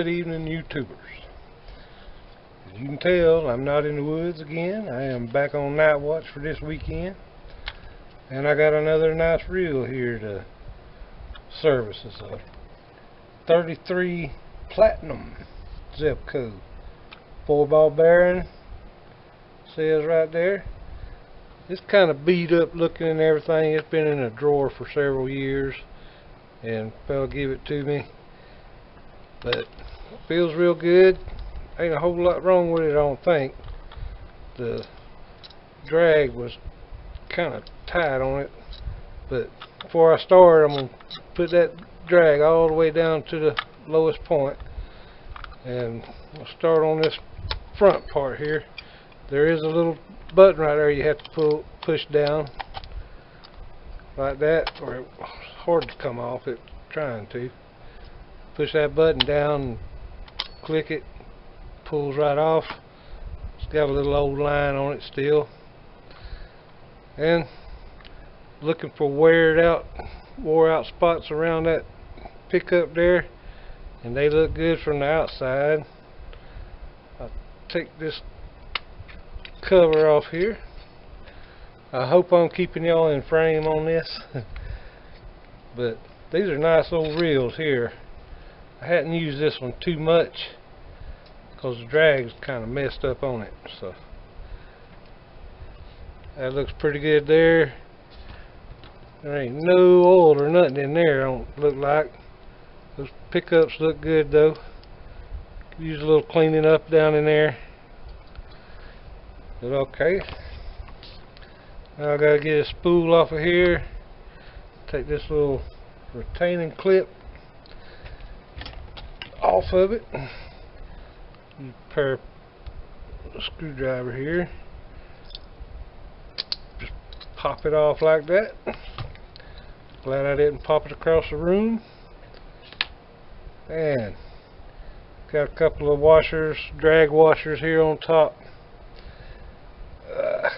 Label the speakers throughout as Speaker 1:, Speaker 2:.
Speaker 1: Good evening, YouTubers. As you can tell, I'm not in the woods again. I am back on night watch for this weekend, and I got another nice reel here to service. It's a 33 Platinum Zebco 4-ball bearing. Says right there. It's kind of beat up looking and everything. It's been in a drawer for several years, and fella gave it to me. But it feels real good. Ain't a whole lot wrong with it, I don't think. The drag was kind of tight on it, but before I start, I'm going to put that drag all the way down to the lowest point, and we'll start on this front part here. There is a little button right there you have to push down like that, or it's hard to come off it trying to. Push that button down and click it, pulls right off. It's got a little old line on it still, and looking for wore out spots around that pickup there, and they look good from the outside. I'll take this cover off here. I hope I'm keeping y'all in frame on this. But these are nice old reels here. I hadn't used this one too much because the drag's kind of messed up on it, so that looks pretty good there. There ain't no oil or nothing in there, don't look like. Those pickups look good though. Use a little cleaning up down in there. But okay. Now I gotta get a spool off of here. Take this little retaining clip off of it. Use a pair of screwdriver here. Just pop it off like that. Glad I didn't pop it across the room. And got a couple of washers, drag washers here on top. I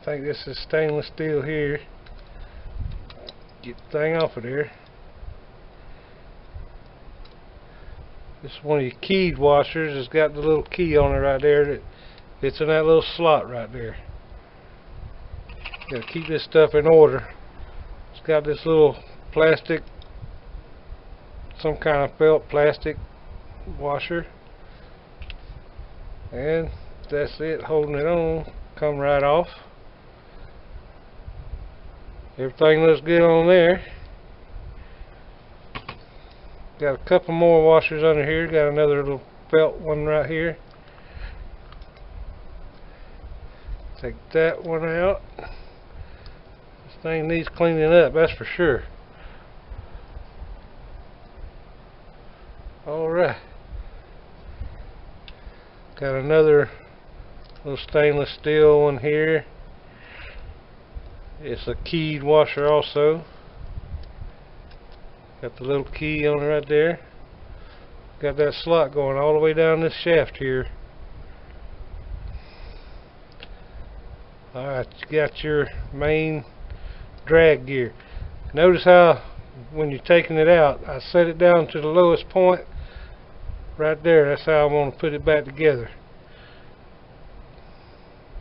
Speaker 1: think this is stainless steel here. Get the thing off of there. This is one of your keyed washers. It's got the little key on it right there that fits in that little slot right there. Gotta keep this stuff in order. It's got this little plastic, some kind of felt plastic washer, and that's it, holding it on. Come right off. Everything looks good on there. Got a couple more washers under here. Got another little felt one right here. Take that one out. This thing needs cleaning up, that's for sure. Alright. Got another little stainless steel one here. It's a keyed washer also. Got the little key on it right there. Got that slot going all the way down this shaft here. Alright, you got your main drag gear. Notice how when you're taking it out, I set it down to the lowest point right there. That's how I want to put it back together.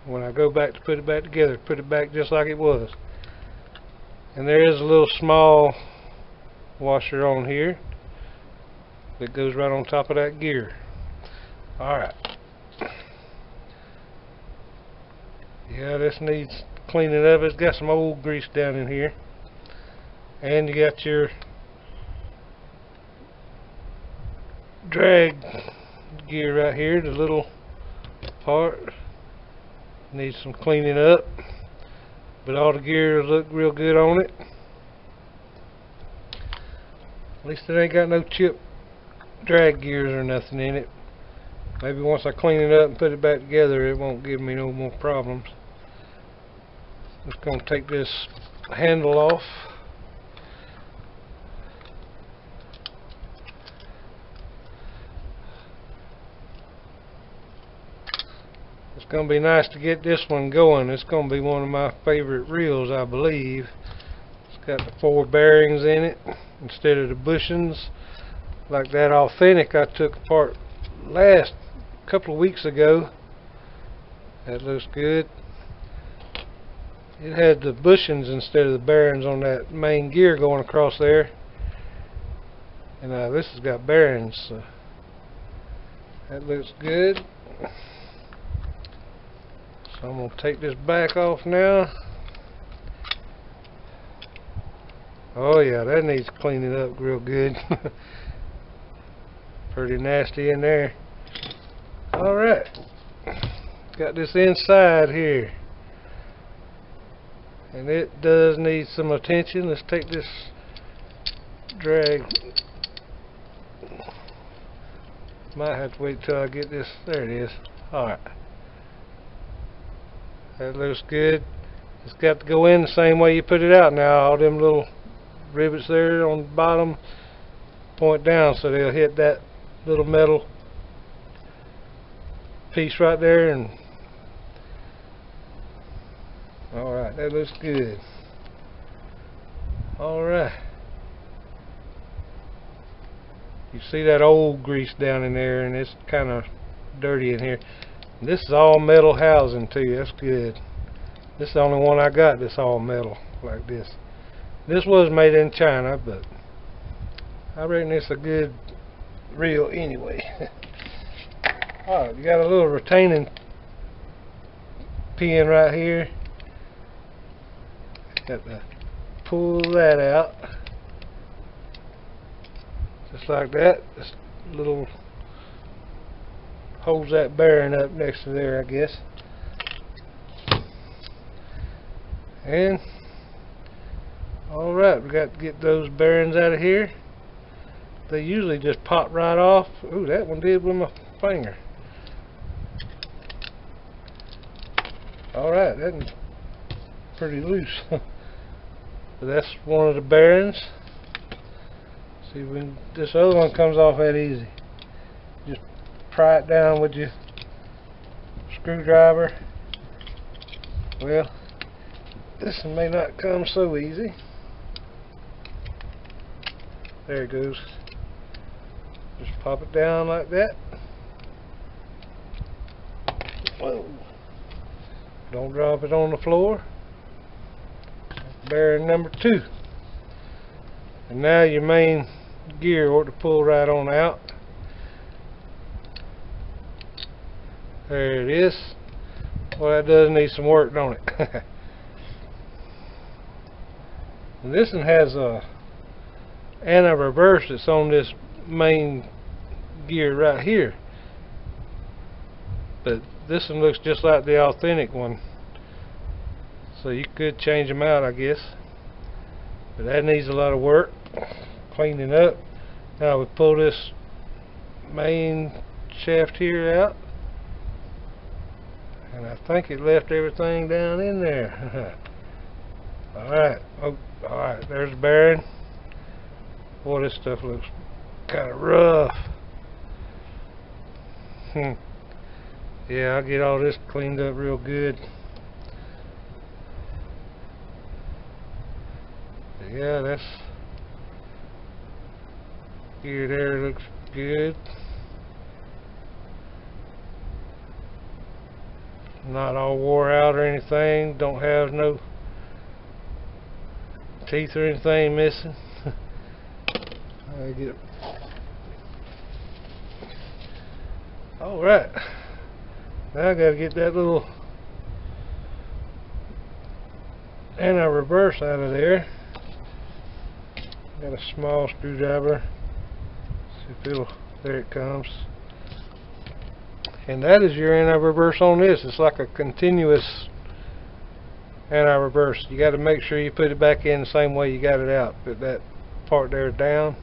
Speaker 1: When I go back to put it back together, put it back just like it was. And there is a little small washer on here that goes right on top of that gear. Alright. Yeah, this needs cleaning up. It's got some old grease down in here. And you got your drag gear right here, the little part. Needs some cleaning up, but all the gears look real good on it. At least it ain't got no chip drag gears or nothing in it. Maybe once I clean it up and put it back together, it won't give me no more problems. Just gonna take this handle off. It's going to be nice to get this one going. It's going to be one of my favorite reels, I believe. It's got the 4 bearings in it instead of the bushings like that authentic I took apart last couple of weeks ago. That looks good. It had the bushings instead of the bearings on that main gear going across there, and this has got bearings, so that looks good. So I'm going to take this back off now. Oh yeah, that needs cleaning up real good. Pretty nasty in there. Alright, got this inside here, and it does need some attention. Let's take this drag. Might have to wait till I get this. There it is. Alright, that looks good. It's got to go in the same way you put it out now. All them little rivets there on the bottom point down, so they'll hit that little metal piece right there. And alright, that looks good. Alright, you see that old grease down in there, and it's kind of dirty in here. And this is all metal housing too. That's good. This is the only one I got that's all metal like this. This was made in China, but I reckon it's a good reel anyway. Alright, you got a little retaining pin right here. Got to pull that out just like that. This little holds that bearing up next to there, I guess. And alright, we got to get those bearings out of here. They usually just pop right off. Ooh, that one did with my finger. Alright, that's pretty loose. But that's one of the bearings. See, when this other one comes off that easy. Just pry it down with your screwdriver. Well, this one may not come so easy. There it goes. Just pop it down like that. Whoa. Don't drop it on the floor. Bearing number 2. And now your main gear ought to pull right on out. There it is. Well, that does need some work, don't it? And this one has a anti-reverse that's on this main gear right here, but this one looks just like the authentic one, so you could change them out, I guess. But that needs a lot of work cleaning up. Now we pull this main shaft here out, and I think it left everything down in there. Alright, oh, alright, there's the bearing. Boy, this stuff looks kind of rough. Yeah, I'll get all this cleaned up real good. Yeah, that's gear there, looks good. Not all wore out or anything. Don't have no teeth or anything missing. I get. Alright, now I gotta get that little anti-reverse out of there. Got a small screwdriver. See if it'll. There it comes. And that is your anti-reverse on this. It's like a continuous anti-reverse. You got to make sure you put it back in the same way you got it out. Put that part there down.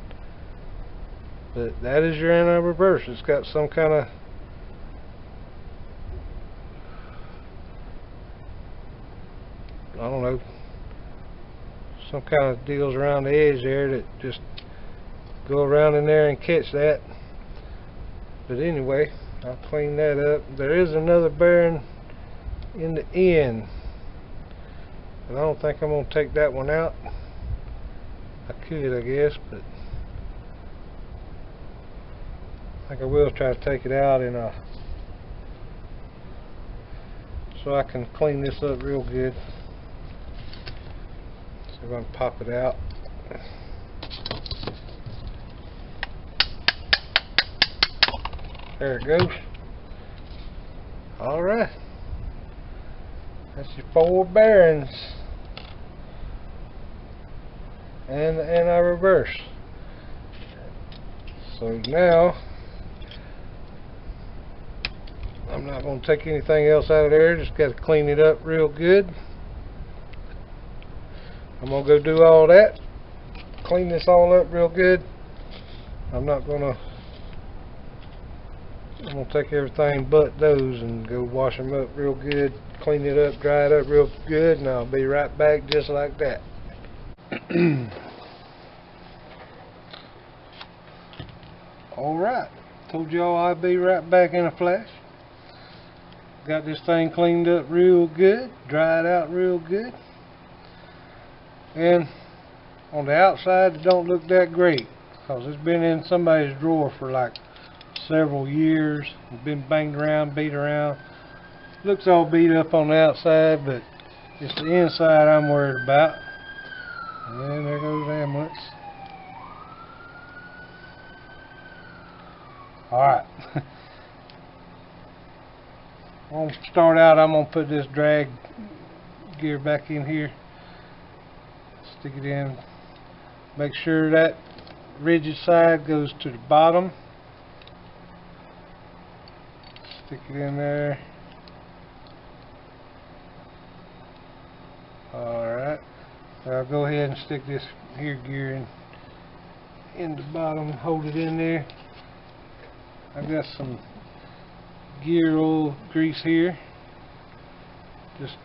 Speaker 1: But that is your anti-reverse. It's got some kind of I don't know, some kind of deals around the edge there that just go around in there and catch that. But anyway, I'll clean that up. There is another bearing in the end, but I don't think I'm going to take that one out. I could, I guess, but I think I will try to take it out and so I can clean this up real good. So I'm going to pop it out. There it goes. Alright. That's your 4 bearings. And the anti-reverse. So now, I'm not going to take anything else out of there. Just got to clean it up real good. I'm going to go do all that. Clean this all up real good. I'm going to take everything but those and go wash them up real good. Clean it up, dry it up real good, and I'll be right back just like that. Alright, told y'all I'd be right back in a flash. Got this thing cleaned up real good, dried out real good. And on the outside it don't look that great because it's been in somebody's drawer for like several years. It's been banged around, beat around. Looks all beat up on the outside, but it's the inside I'm worried about. And there goes the ambulance. Alright. I'm going to start out, I'm going to put this drag gear back in here. Stick it in. Make sure that rigid side goes to the bottom. Stick it in there. Alright. So I'll go ahead and stick this here gear in the bottom, hold it in there. I've got some gear oil grease here. Just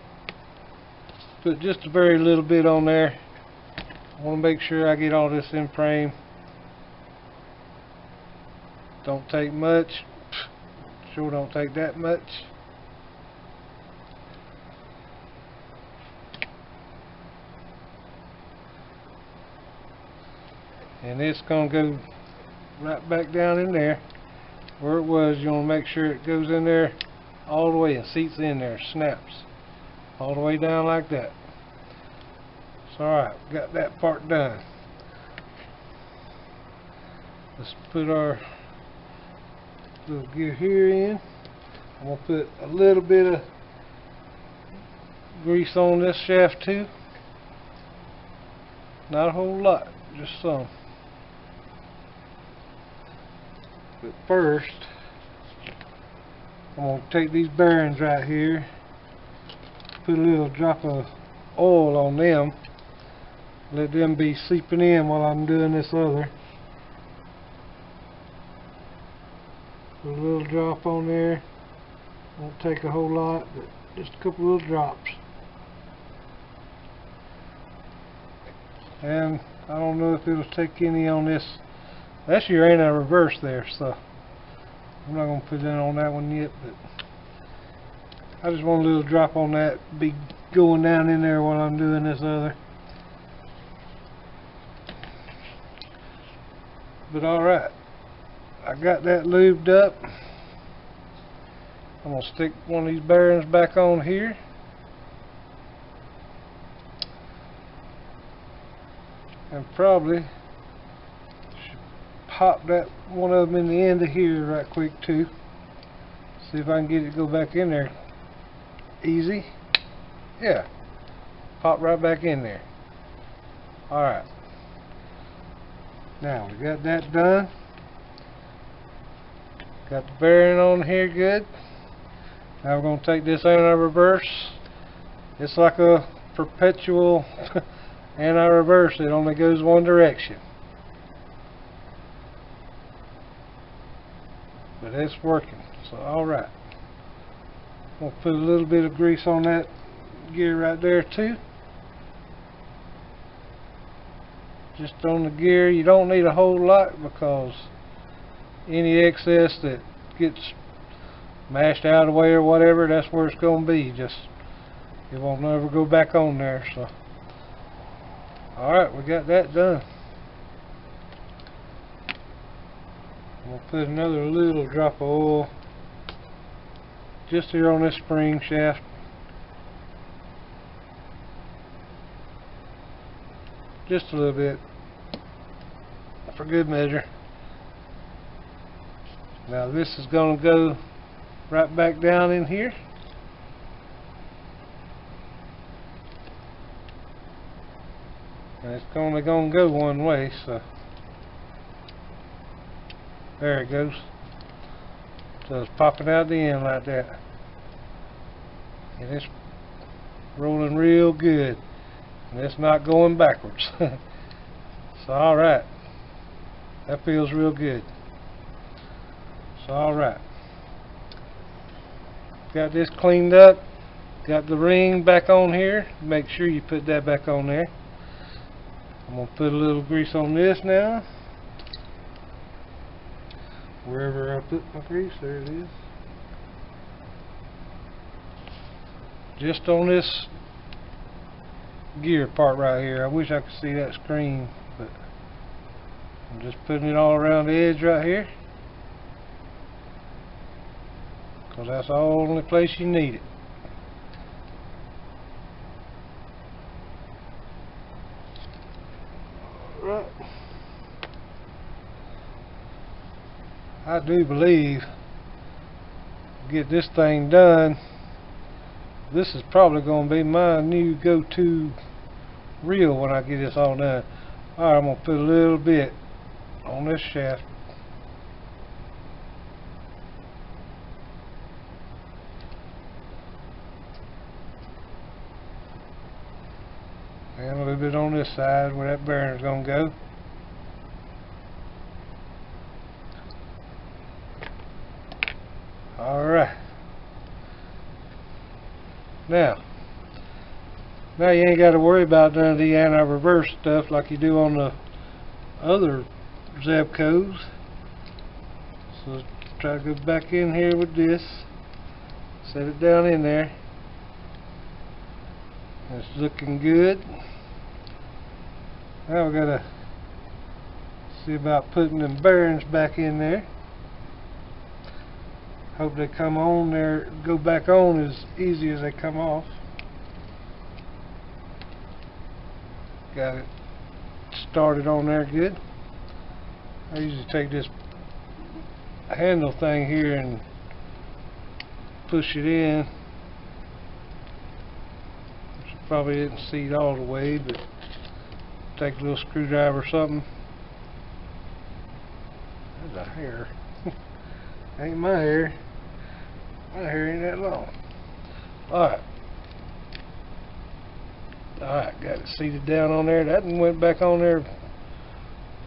Speaker 1: put just a very little bit on there. I want to make sure I get all this in frame. Don't take much. Sure don't take that much. And it's going to go right back down in there where it was. You want to make sure it goes in there all the way and seats in there, snaps all the way down like that. So alright, got that part done. Let's put our little gear here in. I'm going to put a little bit of grease on this shaft too. Not a whole lot, just some. But first, I'm going to take these bearings right here, put a little drop of oil on them, let them be seeping in while I'm doing this other. Put a little drop on there. Won't take a whole lot, but just a couple little drops. And I don't know if it'll take any on this. That's your anti-reverse there, so I'm not going to put that on that one yet, but I just want a little drop on that, be going down in there while I'm doing this other. But alright, I got that lubed up. I'm going to stick one of these bearings back on here. And probably pop that one of them in the end of here right quick too. See if I can get it to go back in there easy. Yeah, pop right back in there. Alright, now we got that done. Got the bearing on here good. Now we're going to take this anti-reverse. It's like a perpetual anti-reverse. It only goes one direction. But it's working, so alright. We'll put a little bit of grease on that gear right there too. Just on the gear. You don't need a whole lot because any excess that gets mashed out of the way or whatever, that's where it's going to be. Just, it won't never go back on there. So alright, we got that done. I'm gonna put another little drop of oil just here on this spring shaft. Just a little bit, for good measure. Now this is going to go right back down in here. And it's only going to go one way, so there it goes. So it's popping out the end like that. And it's rolling real good. And it's not going backwards. So alright. That feels real good. So alright. Got this cleaned up. Got the ring back on here. Make sure you put that back on there. I'm going to put a little grease on this now. Wherever I put my grease, there it is. Just on this gear part right here. I wish I could see that screen, but I'm just putting it all around the edge right here, because that's the only place you need it. Right. I do believe, get this thing done, this is probably going to be my new go-to reel when I get this all done. Alright, I'm going to put a little bit on this shaft. And a little bit on this side where that bearing is going to go. Alright. Now you ain't got to worry about none of the anti-reverse stuff like you do on the other Zebcos. So try to go back in here with this. Set it down in there. It's looking good. Now we gotta see about putting them bearings back in there. Hope they come on there, go back on as easy as they come off. Got it started on there good. I usually take this handle thing here and push it in. Which probably didn't see it all the way, but take a little screwdriver or something. There's a hair. Ain't my hair. My hair ain't that long. Alright. Alright, got it seated down on there. That one went back on there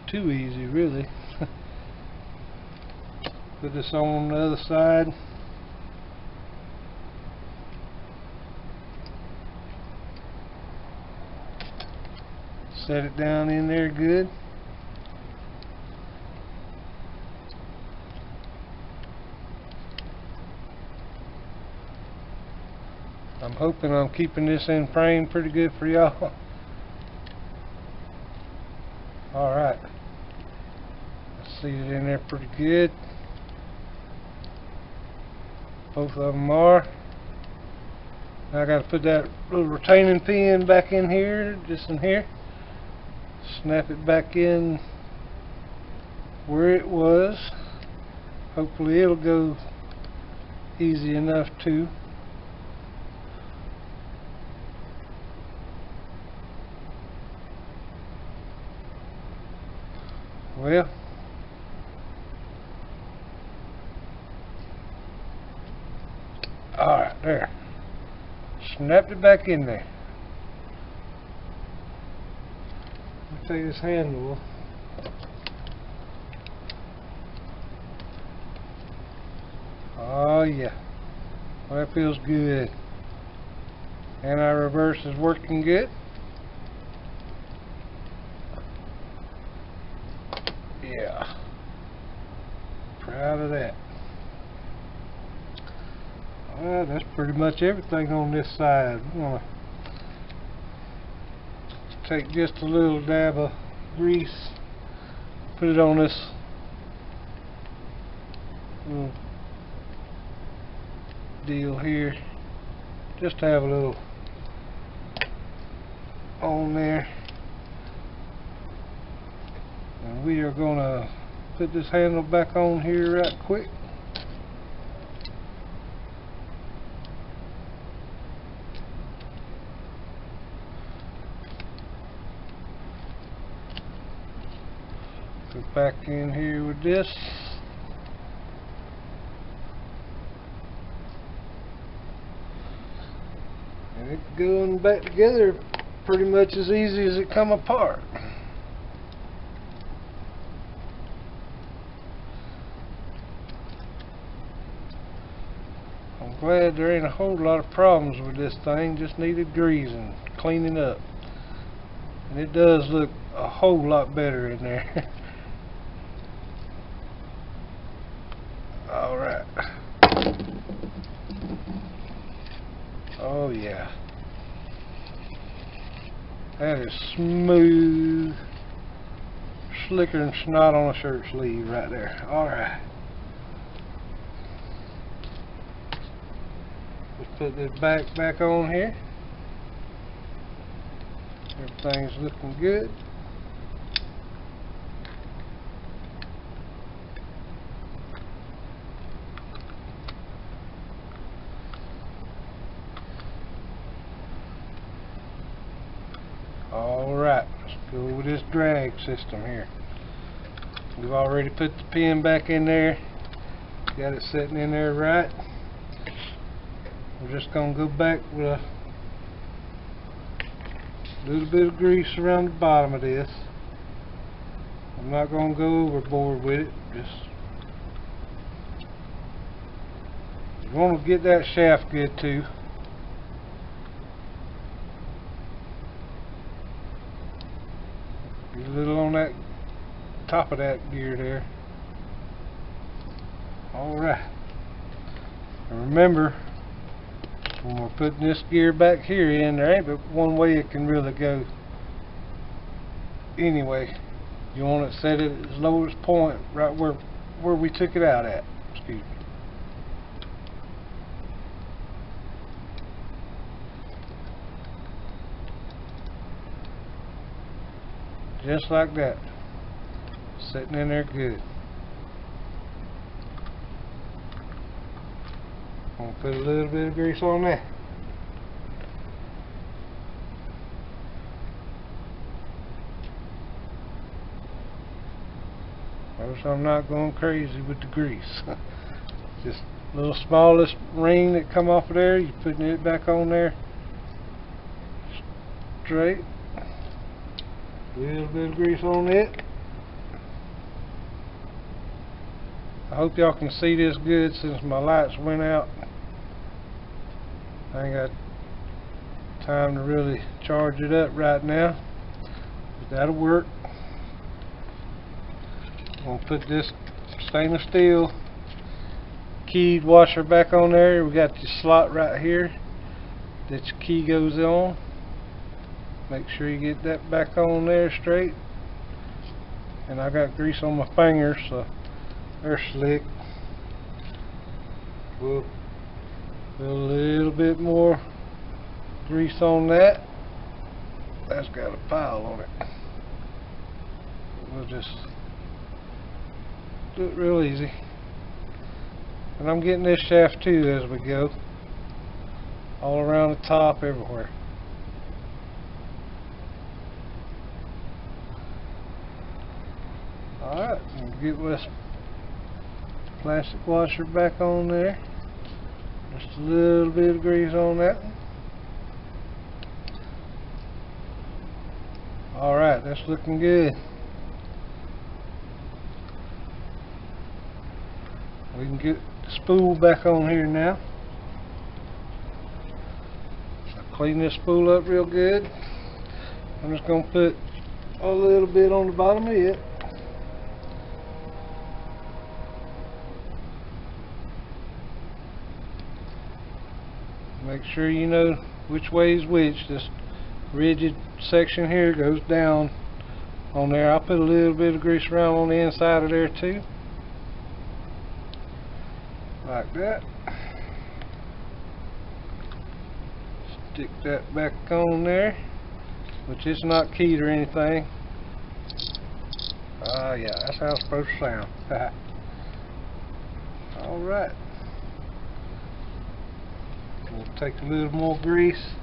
Speaker 1: too easy, really. Put this on the other side. Set it down in there good. I'm hoping I'm keeping this in frame pretty good for y'all. Alright. Let's see it in there pretty good. Both of them are. Now I got to put that little retaining pin back in here, just in here. Snap it back in where it was. Hopefully it'll go easy enough too. Well, alright, there. Snapped it back in there. Let me take this handle. Oh yeah. Well, that feels good. Anti-reverse is working good. Yeah. Proud of that. Well, that's pretty much everything on this side. I'm gonna take just a little dab of grease, put it on this little deal here, just to have a little on there. And we are going to put this handle back on here right quick. Go back in here with this. And it's going back together pretty much as easy as it come apart. I'm glad there ain't a whole lot of problems with this thing, just needed greasing, cleaning up. And it does look a whole lot better in there. Alright. Oh yeah. That is smooth. Slicker than snot on a shirt sleeve right there. Alright. Let's put this back on here. Everything's looking good. Alright, let's go with this drag system here. We've already put the pin back in there. Got it sitting in there right. We're just going to go back with a little bit of grease around the bottom of this. I'm not going to go overboard with it. Just you want to get that shaft good too. Get a little on that top of that gear there. Alright. And remember, when we're putting this gear back here in, there ain't but one way it can really go. Anyway, you want to set it at its lowest point, right where we took it out at. Excuse me. Just like that. Sitting in there good. I'm going to put a little bit of grease on that. Notice I'm not going crazy with the grease. Just a little smallest ring that come off of there, you're putting it back on there. Straight. A little bit of grease on it. I hope y'all can see this good since my lights went out. I ain't got time to really charge it up right now, but that'll work. I'm going to put this stainless steel keyed washer back on there. We got the slot right here that your key goes on. Make sure you get that back on there straight. And I got grease on my fingers, so they're slick. We'll put a little bit more grease on that. That's got a pile on it. We'll just do it real easy. And I'm getting this shaft too as we go. All around the top, everywhere. Alright, get this plastic washer back on there. Just a little bit of grease on that. Alright, that's looking good. We can get the spool back on here now. Clean this spool up real good. I'm just going to put a little bit on the bottom of it. Make sure you know which way is which. This rigid section here goes down on there. I'll put a little bit of grease around on the inside of there too. like that. Stick that back on there, which is not keyed or anything. Yeah, that's how it's supposed to sound. Alright. We'll take a little more grease.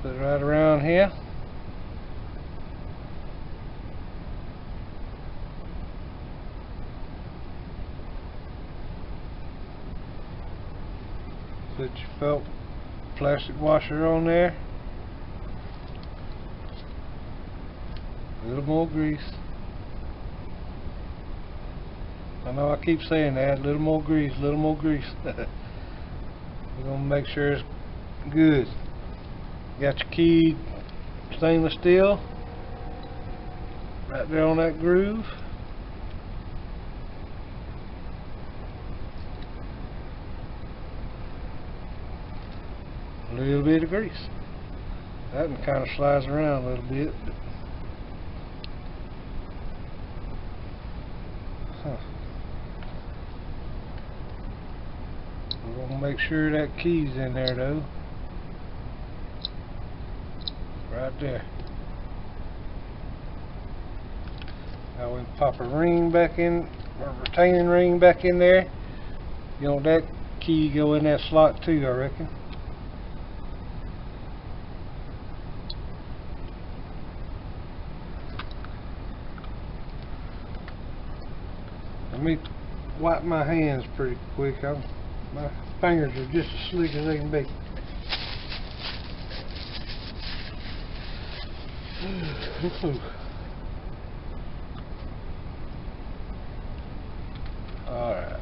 Speaker 1: Put it right around here. Put your felt plastic washer on there. A little more grease. I know I keep saying that, a little more grease, a little more grease. We're going to make sure it's good. Got your keyed stainless steel right there on that groove. A little bit of grease. That one kind of slides around a little bit. We're going to make sure that key's in there though. Right there. Now we pop a ring back in, or retaining ring back in there. You want that key to go in that slot too, I reckon. Let me wipe my hands pretty quick. My fingers are just as slick as they can be. Alright.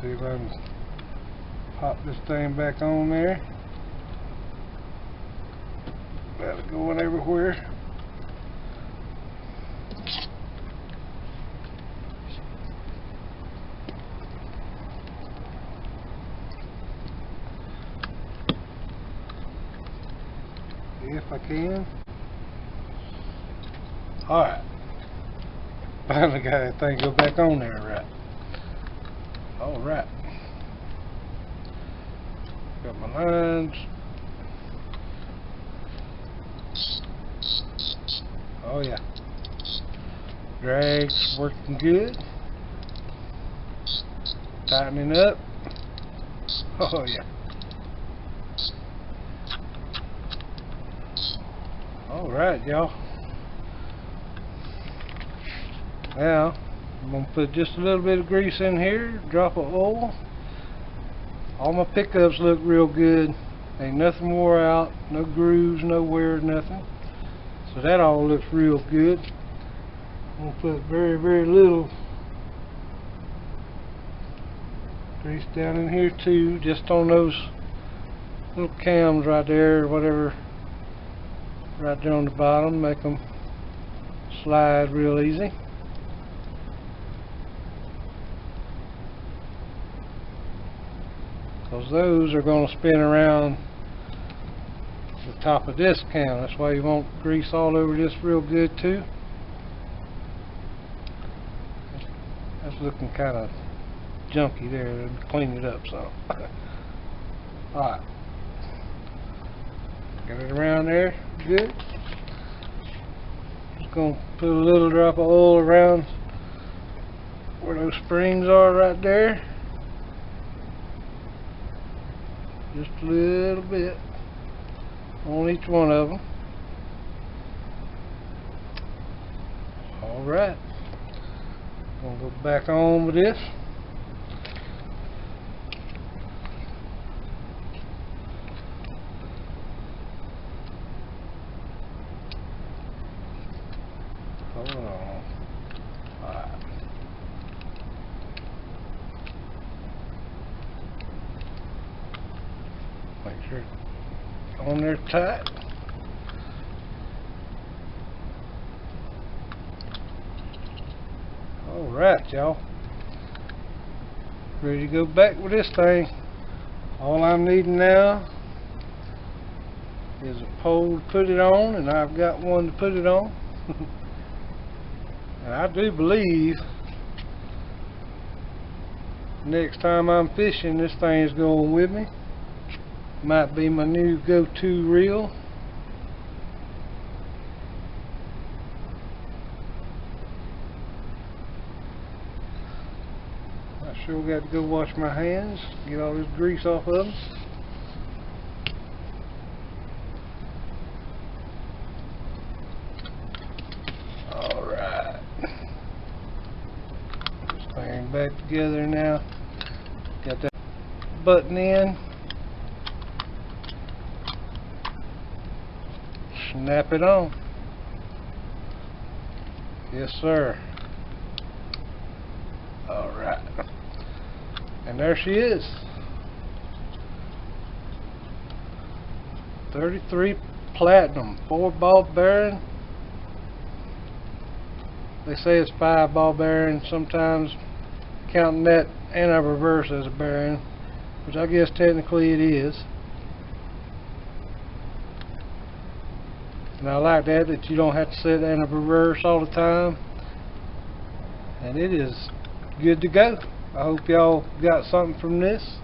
Speaker 1: See if I can pop this thing back on there. Got it going everywhere. If I can. Alright. Finally got that thing go back on there right. Alright. Got my lines. Oh yeah. Drag's working good. Tightening up. Oh yeah. Alright, y'all. Now, I'm going to put just a little bit of grease in here, drop of oil. All my pickups look real good. Ain't nothing wore out, no grooves, no wear, nothing. So that all looks real good. I'm going to put very, very little grease down in here too, just on those little cams right there, or whatever. Right there on the bottom, make them slide real easy. Because those are going to spin around the top of this cam. That's why you want grease all over this real good too. That's looking kind of junky there. Clean it up some. Alright. Get it around there, good. Just gonna put a little drop of oil around where those springs are right there. Just a little bit on each one of them. Alright. Gonna go back on with this. Hold on. Alright. Make sure it's on there tight. Alright, y'all. Ready to go back with this thing. All I'm needing now is a pole to put it on, and I've got one to put it on. And I do believe next time I'm fishing, this thing's going with me. Might be my new go-to reel. I sure got to go wash my hands, get all this grease off of them. Alright. This thing back together now. Got that button in. Snap it on. Yes, sir. Alright. And there she is. 33 Platinum, 4 ball bearing. They say it's 5 ball bearing, sometimes counting that anti-reverse as a bearing, which I guess technically it is. And I like that you don't have to set anti-reverse all the time. And it is good to go. I hope y'all got something from this.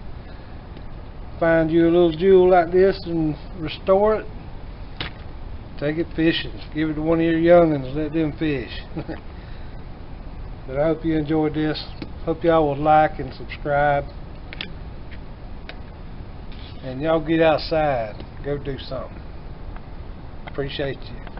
Speaker 1: Find you a little jewel like this and restore it. Take it fishing. Give it to one of your youngins. Let them fish. But I hope you enjoyed this. Hope y'all will like and subscribe. And y'all get outside. Go do something. Appreciate you.